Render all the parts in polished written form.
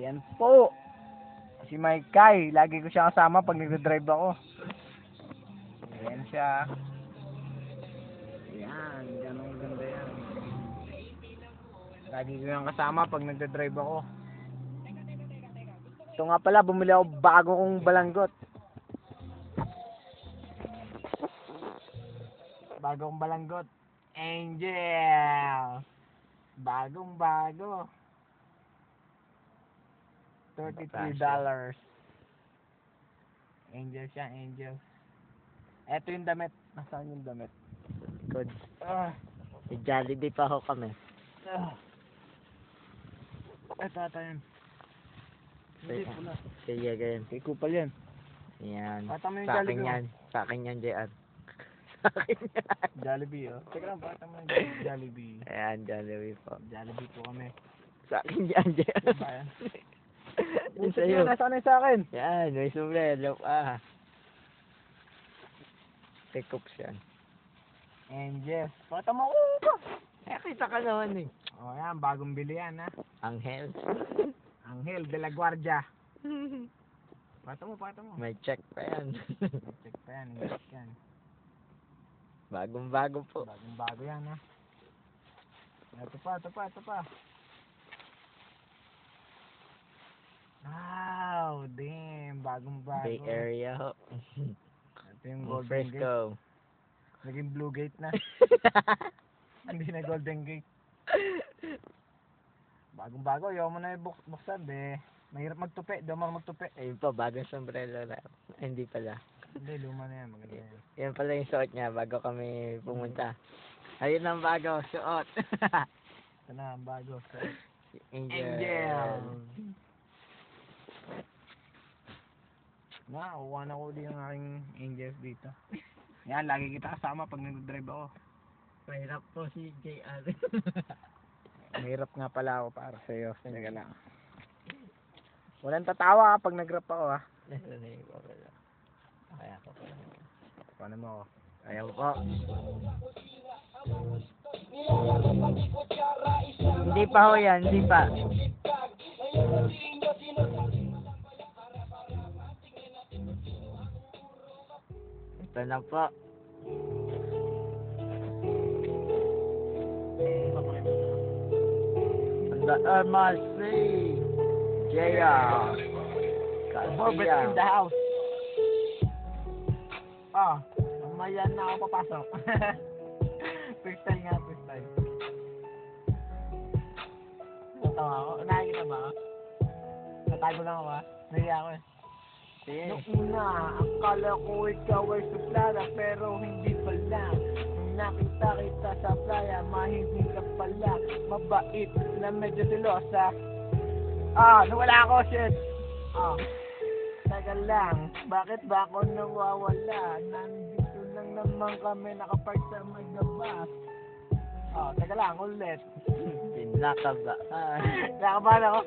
Ayan po. Si Mike Kai. Lagi ko siya kasama pag nagdadrive ako. Ayan siya. Ayan. Ganun ganda yan. Lagi ko yung kasama pag nagdadrive ako. Ito nga pala, bumili ako bago kong balanggot. Bagong balanggot. Angel. Bagong bago. $33. Angel siya, angel. Eto yung damit. Nasaan yung damit? Good. May Jollibee pa ho kami. Eto ata yun. Hindi pula. Sige, ganyan. Kay Kupal yan. Yan. Bata mo yung Sa akin Jollibee, yan. Sa akin yan, JR. Sa akin yan. Jollibee, oh. Teka lang, bata mo yung Jollibee. Ayan, Jollibee po. Jollibee po kami. Sa akin yan, JR. Bayan. Yun sa'yo. Nasaan na sa akin? Yan, may sumbrelo pa. Tekups yan. Angel. Bata mo ko. Kita ka naman eh. Oh, yan. Bagong bili yan, ha. Anghel. Angel de la Guardia. Bata mo. May check pa yan. Check pa yan. English yan. Bagong-bago po. Bagong-bago yan, ha. Ito pa. Wow, damn. Bagong-bago. Bay Area ho. Ito yung Golden Gate. Fresco. Naging Blue Gate na. Hindi na Golden Gate. Bagong-bago. Ayaw mo na buksan, be. Mahirap magtupi. Di mo magtupi. Ayun po, bagong sombrero na. Ay, hindi pala. Hindi, luma na yan. Maganda yan. Yan pala yung suot niya bago kami pumunta. Ayun ang bago, suot. Ito na, ang bago. So, Angel. Kuha na ko din yung aking angels dito. Yan, lagi kita kasama pag nag-drive ako. Mahirap po si JR. Mahirap nga pala ako para sa iyo. Sige lang. Walang tatawa kapag nag-rap ako, ha. Nasanay ko pala. Kaya ko pala. Paano mo ako? Ayaw po. Hindi pa ho yan, hindi pa. Ito na po. The MRC JR Orbit in the house. Mamaya na ako papasok. Freestyle nga, freestyle. Natawa ako. Nakikita ba ako? Natago lang ako, ha? Nahiya ako, eh. Sige. Noong una, akala ko ikaw ay suplada, pero hindi pala. Nung nakita kita sa playa, mahilig ka pala. Mabait na medyo silosa. Nawala ako, shit. Taga lang, bakit ba ako nawawala? Nandito lang naman kami nakapark sa may labas. Taga lang, ulit. Pinakaba. Nakabahan ako.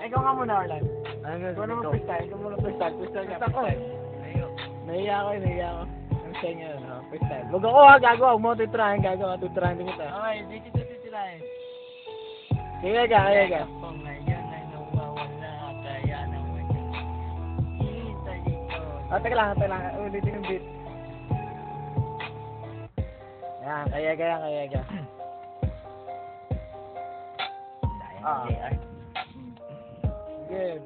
Ikaw nga muna, Orlan. Ikaw naman freestyle. Ikaw muna freestyle. Freestyle nga. Nahiya ako. Ang siya nga, freestyle. Wag ako, ha, gago. Huwag mo tuturahin, gago. Tuturahin din kita. Okay, dito titirahin. Sige ka. Kung ngayon ay nawawala, kaya naman yung kita ito. Teka lang. Ulitin yung beat. Yan, kaya. JR. Sige.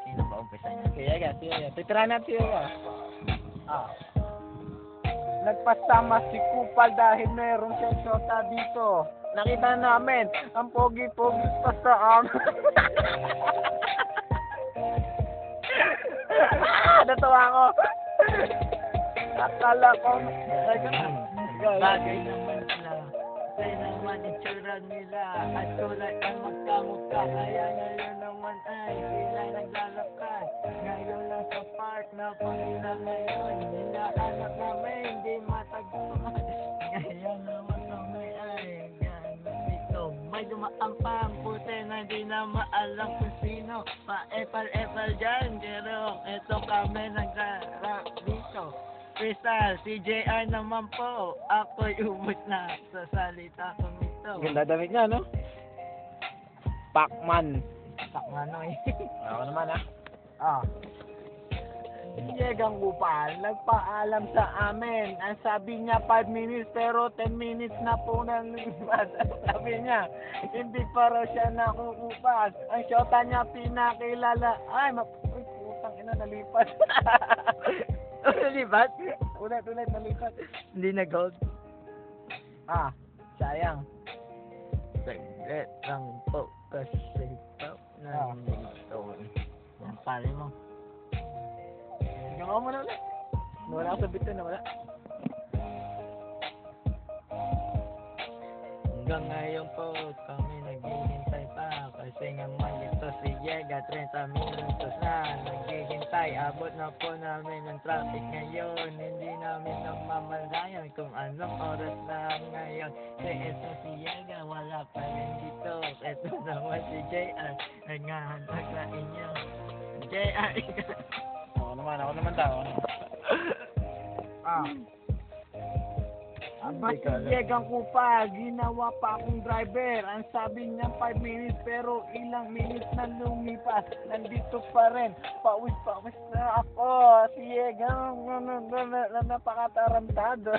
Sino ba umpisa niya? Sige. Titirahin natin yun, Nagpasama si Kupal dahil meron siyang shota dito. Nakita namin ang pogi-pogi pa sa amin. Natawa ako. Akala ko. Bagay naman sila. Kaya naman itsura nila. At tulad ang magkamukha. Kaya ngayon naman ay sila naglalakad. Ngayon lang sa park na panila ngayon. Hinahanap namin hindi matagpuan. Ngayon naman kami ay dito. May dumaan pa ang puti na di na maalam kung sino. Pa-epal-epal dyan. Pero ito kami naglarap dito. freestyle, CJR naman po. Ako'y ubos na sa salita kong ito. Ganda damit niya, no? Pacman. Takmanoy. Ako naman, ah. Yegang Kupal, nagpaalam sa amin. Ang sabi niya 5 minutes pero 10 minutes na po nang lipas. Sabi niya, hindi pa raw siya nakukupas. Ang syota niya pinakilala. Ay, uy, putang ina, nalipas. Nalipat? Ulit, nalipas. Hindi na gold. Sayang. Saglit lang po kasi ito na ito. Ang pali mo. Hanggang mo na ulit. Nawala ako sa bito, nawala. Hanggang ngayon po kami naghihintay pa kasi naman ito si Yega 30 minutos na naghihintay. Abot na po namin ang traffic ngayon, hindi namin namamalayan kung anong oras na ngayon. Kasi ito si Yega wala pa rin dito. Ito naman si JR naghahanap sa inyo. JR Ako naman daw. Aba, si Yegang Kupal, ginawa pa akong driver. Ang sabi niya 5 minutes pero ilang minutes na lumipas. Nandito pa rin, pawis na ako. Si Yegang, napakatarantado.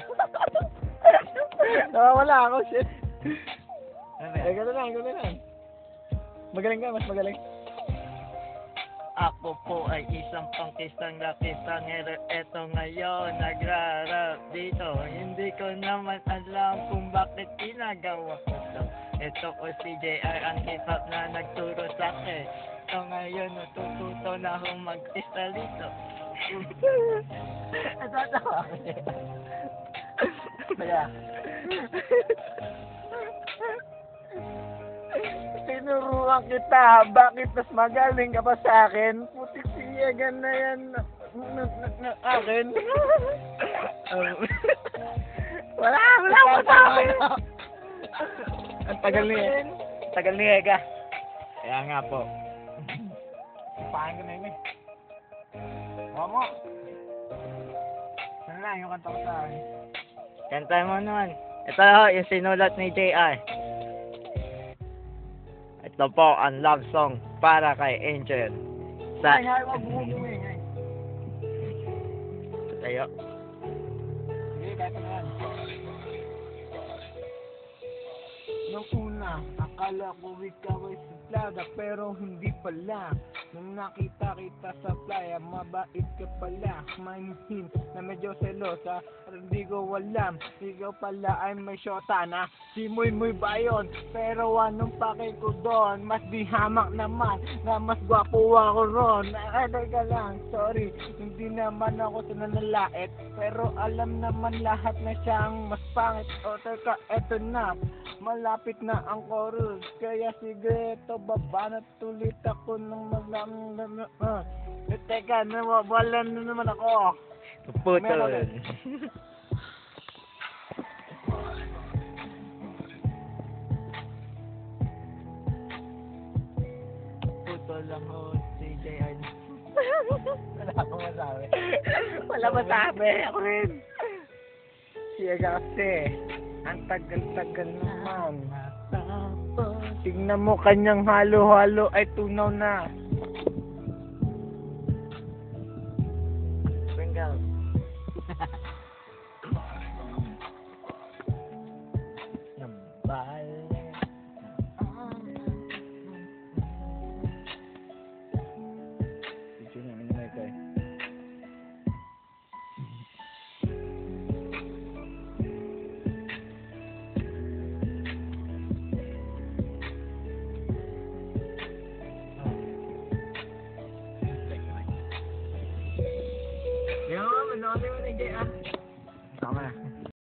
Nawawala ako, shit. Gano'n lang. Magaling ka, mas magaling. Ako po ay isang pangkistang lakistangero. Eto ngayon nagrarap dito. Hindi ko naman alam kung bakit ginagawa ko to. Ito ko si JR ang hip-hop na nagturo sa akin. Ito ngayon natututo na akong mag-pista dito. Natatawa ko siya. Kaya. Tinuruan kita, bakit mas magaling ka pa sa akin? Putik si Yegan na yan na akin. Wala ko sa akin. Ang tagal ni Yega. Kaya nga po. Paano ko na yun eh. Mamo. Ano lang yung kanta ko sa akin? Kanta mo naman. Ito yung sinulat ni JR. Ito po ang love song para kay Angel. Sa... Wag mo umingay. Tayo. Sige, kahit ano yan. Nung una, akala ko ikaw ay suplada pero hindi pala. Nung nakita kita sa playa, mabait ka pala. Manhin na medyo selosa, hindi ko alam. Ikaw pala ay may syota na si Muy ba yun? Pero anong pake ko doon? Mas di hamak naman na mas gwapo ako ron. Teka lang, sorry, hindi naman ako nananalait. Pero alam naman lahat na siyang mas pangit. O teka, eto na, malapit na ang chorus. Kaya sige, ito baba na tulit ako ng teka, nawawalan na naman ako. Putol. Putol lang ho, si JR. Wala akong masabi. Wala masabi. Ako rin. Siya kasi, ang tagal-tagal naman. Tingnan mo, kanyang halo-halo ay tunaw na.